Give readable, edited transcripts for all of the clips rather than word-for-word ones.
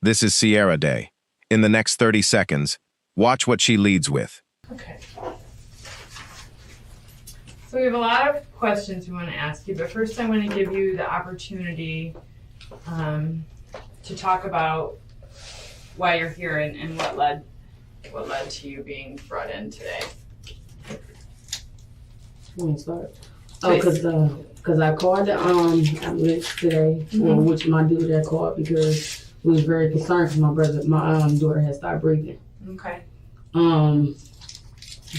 This is Sierra Day. In the next 30 seconds, watch what she leads with. Okay. So we have a lot of questions we want to ask you, but first I want to give you the opportunity to talk about why you're here and what led to you being brought in today. When you start? Oh, because I called the ambulance today, or which my dude had called because we was very concerned because my daughter had stopped breathing. Okay.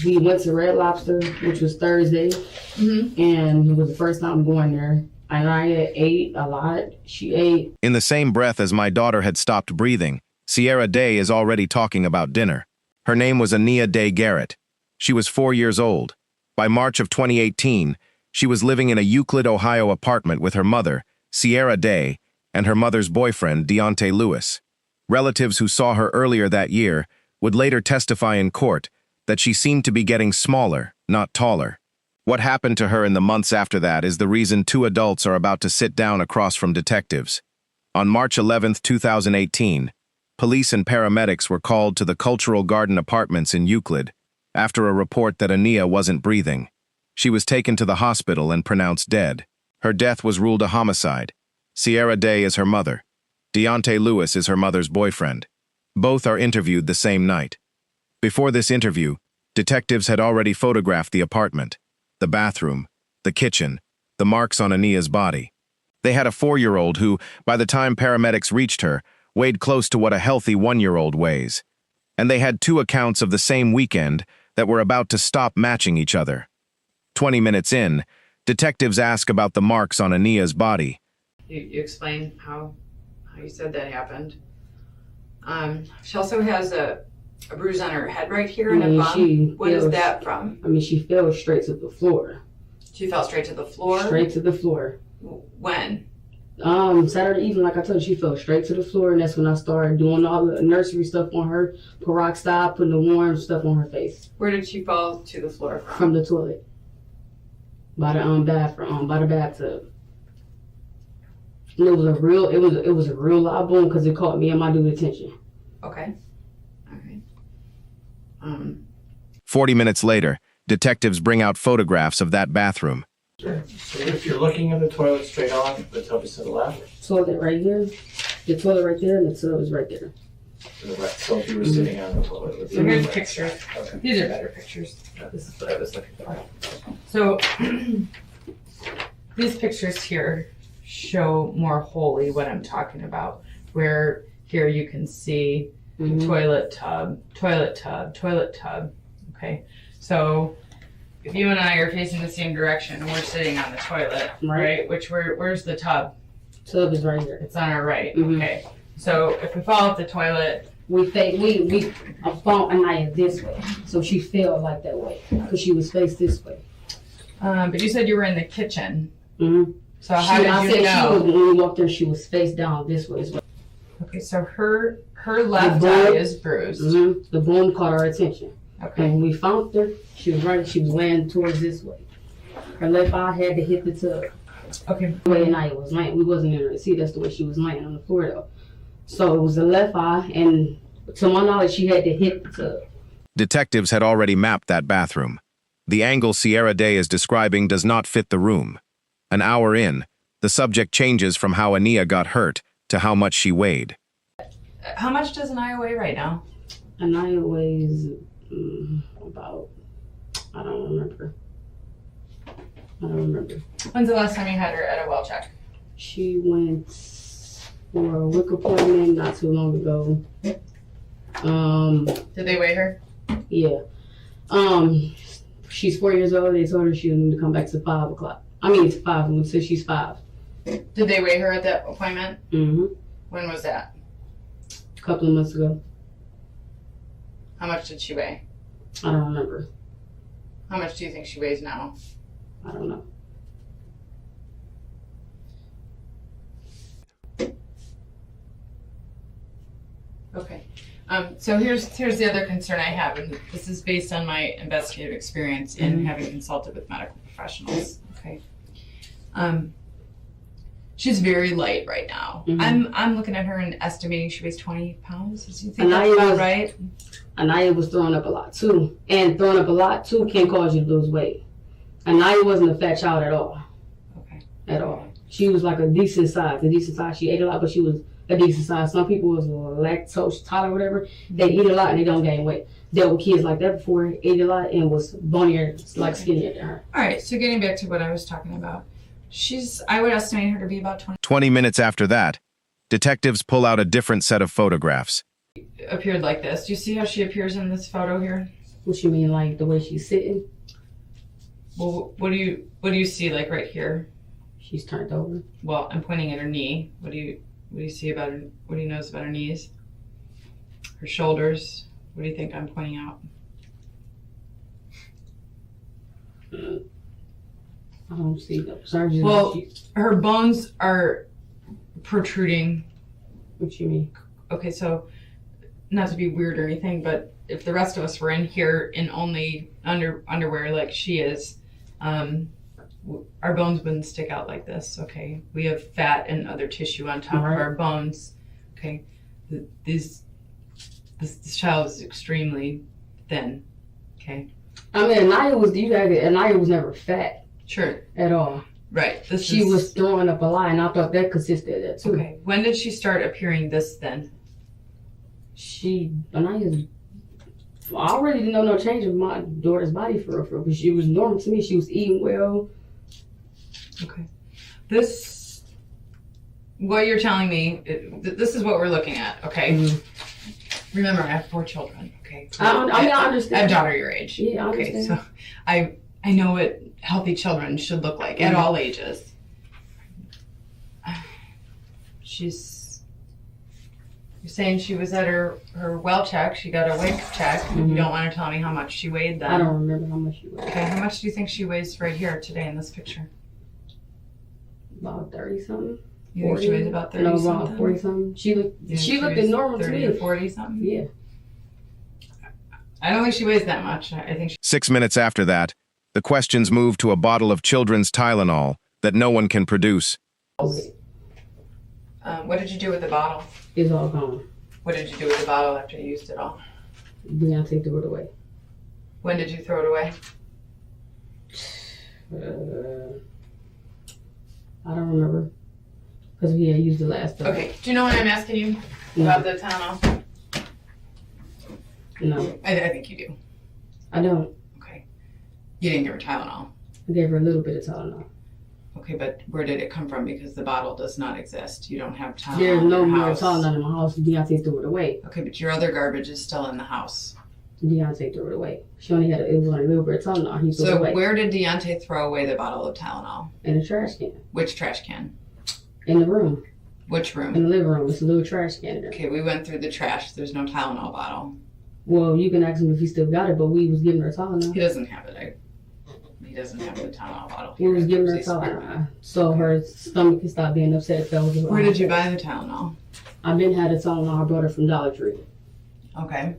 We went to Red Lobster, which was Thursday, and it was the first time going there. And I had ate a lot. She ate. In the same breath as my daughter had stopped breathing, Sierra Day is already talking about dinner. Her name was Aniya Day-Garrett. She was 4 years old. By March of 2018, she was living in a Euclid, Ohio apartment with her mother, Sierra Day, and her mother's boyfriend, Deontay Lewis. Relatives who saw her earlier that year would later testify in court that she seemed to be getting smaller, not taller. What happened to her in the months after that is the reason two adults are about to sit down across from detectives. On March 11, 2018, police and paramedics were called to the Cultural Garden Apartments in Euclid after a report that Aniya wasn't breathing. She was taken to the hospital and pronounced dead. Her death was ruled a homicide. Sierra Day is her mother. Deontay Lewis is her mother's boyfriend. Both are interviewed the same night. Before this interview, detectives had already photographed the apartment, the bathroom, the kitchen, the marks on Aniya's body. They had a 4-year-old who, by the time paramedics reached her, weighed close to what a healthy 1-year-old weighs. And they had 2 accounts of the same weekend that were about to stop matching each other. 20 minutes in, detectives ask about the marks on Aniya's body. You explain how you said that happened. She also has a bruise on her head right here and a bump. What is that from? She fell straight to the floor. She fell straight to the floor? Straight to the floor. When? Saturday evening, like I told you, she fell straight to the floor, and that's when I started doing all the nursery stuff on her, peroxide, putting the warm stuff on her face. Where did she fall to the floor from? From the toilet. By the bathroom, by the bathtub. And it was a real loud boom because it caught me and my dude's attention. Okay. All right. 40 minutes later, detectives bring out photographs of that bathroom. Sure. So if you're looking at the toilet straight on, the tub is to the left? Toilet right here, the toilet right there, and the tub is right there. To the left. So if you were sitting on the toilet, it would be So here's right. pictures. Okay. These are better pictures. This is what I was looking for. So these pictures here show more wholly what I'm talking about. Where here you can see toilet tub, toilet tub, toilet tub. Okay, so if you and I are facing the same direction and we're sitting on the toilet, right? Where's the tub? Tub is right here. It's on our right. Okay, so if we fall off the toilet, I found Aniya this way, so she fell like that way because she was faced this way. but you said you were in the kitchen. Mm-hmm. So how did you know? When we walked there, she was face down this way. Okay, so her left eye is bruised. The boom caught our attention. Okay. And when we found her, she was laying towards this way. Her left eye had to hit the tub. Okay. The way Aniya was laying, we wasn't in her to see. That's the way she was laying on the floor though. So it was the left eye, and to my knowledge, she had to hit the tub. Detectives had already mapped that bathroom. The angle Sierra Day is describing does not fit the room. An hour in, the subject changes from how Aniya got hurt to how much she weighed. How much does Aniya weigh right now? Aniya weighs about, I don't remember. When's the last time you had her at a well check? She went for a WIC appointment not too long ago. Did they weigh her? Yeah. She's 4 years old. They told her she would need to come back to 5 o'clock. It's 5. We said she's 5. Did they weigh her at that appointment? Mm-hmm. When was that? A couple of months ago. How much did she weigh? I don't remember. How much do you think she weighs now? I don't know. Okay. So here's the other concern I have, and this is based on my investigative experience in having consulted with medical professionals. Okay. She's very light right now. Mhm. I'm looking at her and estimating she weighs 20 pounds. Do you think Aniya that's about was- right? Aniya was throwing up a lot too. And throwing up a lot too can cause you to lose weight. Aniya wasn't a fat child at all. Okay. At all. She was like a decent size. She ate a lot, but she was a decent size. Some people was lactose tolerant or whatever. They eat a lot and they don't gain weight. Dealt with kids like that before, ate a lot and was bonier, like skinnier than her. All right. So getting back to what I was talking about, I would estimate her to be about 20. 20 minutes after that, detectives pull out a different set of photographs. Appeared like this. Do you see how she appears in this photo here? What you mean, like the way she's sitting? Well, what do you see like right here? She's turned over. Well, I'm pointing at her knee. What do you see about her? What do you notice about her knees? Her shoulders. What do you think I'm pointing out? I don't see the surgeon. Well, her bones are protruding. What you mean? Okay, so not to be weird or anything, but if the rest of us were in here in only underwear like she is, our bones wouldn't stick out like this. Okay, we have fat and other tissue on top of our bones. Okay, this child is extremely thin. Okay, I mean, Aniya was never fat sure, at all. right. She was throwing up a lot, and I thought that consisted of that too. Okay. When did she start appearing this thin? Aniya, I already didn't know no change in my daughter's body for real, because she was normal to me. She was eating well. Okay. What you're telling me, this is what we're looking at, okay? Mm-hmm. Remember, I have 4 children, okay? I understand. I have a daughter your age. Yeah, I Okay, understand. so I know what healthy children should look like at all ages. You're saying she was at her well check, she got a weight check. You don't want to tell me how much she weighed then. I don't remember how much she weighed. Okay, how much do you think she weighs right here today in this picture? About 30 something. You think she weighs about 30 no, something? about 40 something. She looked was normal to 30 me. or 40 something? Yeah. I don't think she weighs that much. I think 6 minutes after that, the questions move to a bottle of children's Tylenol that no one can produce. Okay. what did you do with the bottle? It's all gone. What did you do with the bottle after you used it all? Beyonce threw it away. When did you throw it away? I don't remember. Because we had used it last time. Okay. Do you know what I'm asking you about the Tylenol? No, I think you do. I don't. Okay. You didn't give her Tylenol. I gave her a little bit of Tylenol. Okay, but where did it come from? Because the bottle does not exist. You don't have Tylenol There's in no your more house. Tylenol in my house. Beyonce threw it away. Okay, but your other garbage is still in the house. Beyonce threw it away. She only had, it was only a little bit of Tylenol. He threw it So away. where did Deontay throw away the bottle of Tylenol? In the trash can. Which trash can? In the room. Which room? In the living room. It's a little trash can there. Okay, we went through the trash. There's no Tylenol bottle. Well, you can ask him if he still got it, but we was giving her Tylenol. He doesn't have it. He doesn't have the Tylenol bottle. We was giving her Please. Tylenol. So her stomach can stop being upset. Where did you buy the Tylenol? I've been had a Tylenol. I brought it from Dollar Tree. Okay.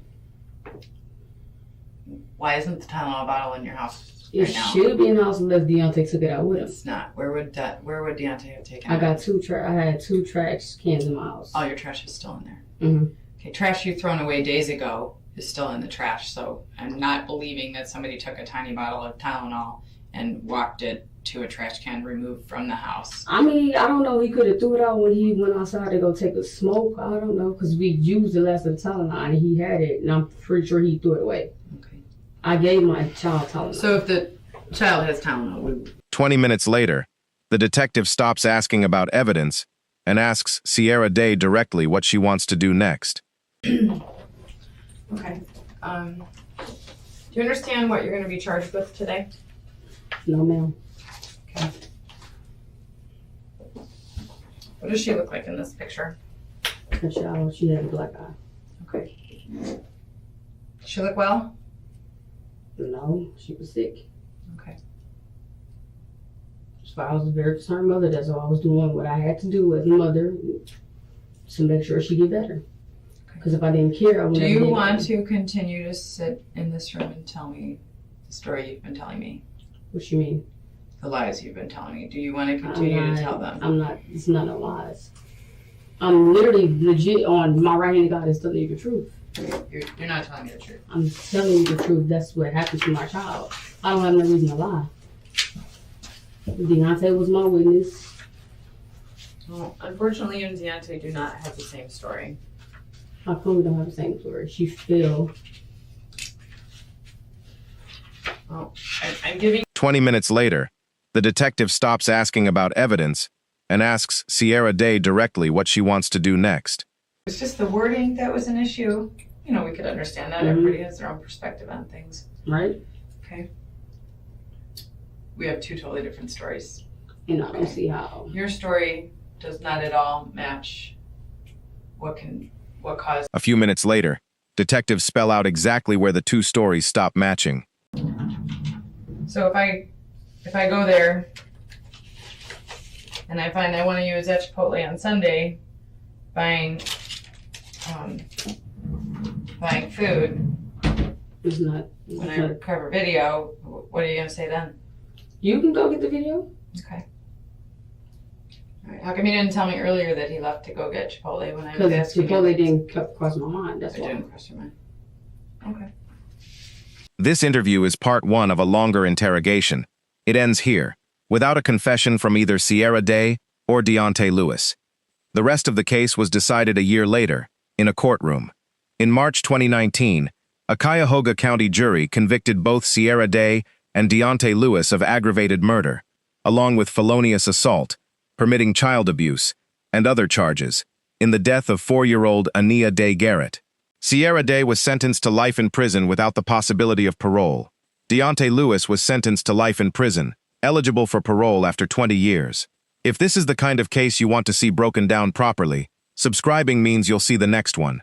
Why isn't the Tylenol bottle in your house It right now? should be in the house unless Deontay took it out with him. It's not. Where would Deontay have taken I it? got I had 2 trash cans in my house. All your trash is still in there. Mhm. Okay, trash you thrown away days ago is still in the trash. So I'm not believing that somebody took a tiny bottle of Tylenol and walked it to a trash can removed from the house. I mean, I don't know. He could have threw it out when he went outside to go take a smoke. I don't know, because we used the last of the Tylenol and he had it, and I'm pretty sure he threw it away. Okay. I gave my child Tylenol. So if the child has Tylenol, 20 minutes later, the detective stops asking about evidence and asks Sierra Day directly what she wants to do next. okay. Do you understand what you're going to be charged with today? No, ma'am. Okay. What does she look like in this picture? Her child, she had a black eye. Okay. Does she look well? No, she was sick. Okay. So I was a very concerned mother. That's all I was doing. What I had to do as a mother to make sure she get better. Because if I didn't care, I wouldn't. Do have you been want better. to continue to sit in this room and tell me the story you've been telling me? What you mean? the lies you've been telling me? Do you want to continue to tell them? I'm not. It's not no lies. I'm literally legit on my right hand of God is telling you the truth. You're not telling me the truth. I'm telling you the truth. That's what happened to my child. I don't have no reason to lie. Deontay was my witness. Well, unfortunately, you and Deontay do not have the same story. How come we don't have the same story? She fell. Well, I'm giving 20 minutes later, the detective stops asking about evidence and asks Sierra Day directly what she wants to do next. it's just the wording that was an issue. You know, we could understand that. Everybody has their own perspective on things. Right? Okay. We have two totally different stories. And I don't see how. Your story does not at all match what caused. A few minutes later, detectives spell out exactly where the two stories stop matching. So if I go there and I find I want to use that Chipotle on Sunday, buying food It's not. when I cover video, what are you gonna say then? You can go get the video. Okay. All right. How come you didn't tell me earlier that he left to go get Chipotle when I was Because asking Chipotle you? didn't cross my mind. That's It why. didn't cross your mind. Okay. This interview is part one of a longer interrogation. It ends here, without a confession from either Sierra Day or Deontay Lewis. The rest of the case was decided a year later, in a courtroom. In March 2019, a Cuyahoga County jury convicted both Sierra Day and Deontay Lewis of aggravated murder, along with felonious assault, permitting child abuse, and other charges, in the death of 4-year-old Aniya Day-Garrett. Sierra Day was sentenced to life in prison without the possibility of parole. Deontay Lewis was sentenced to life in prison, eligible for parole after 20 years. If this is the kind of case you want to see broken down properly, subscribing means you'll see the next one.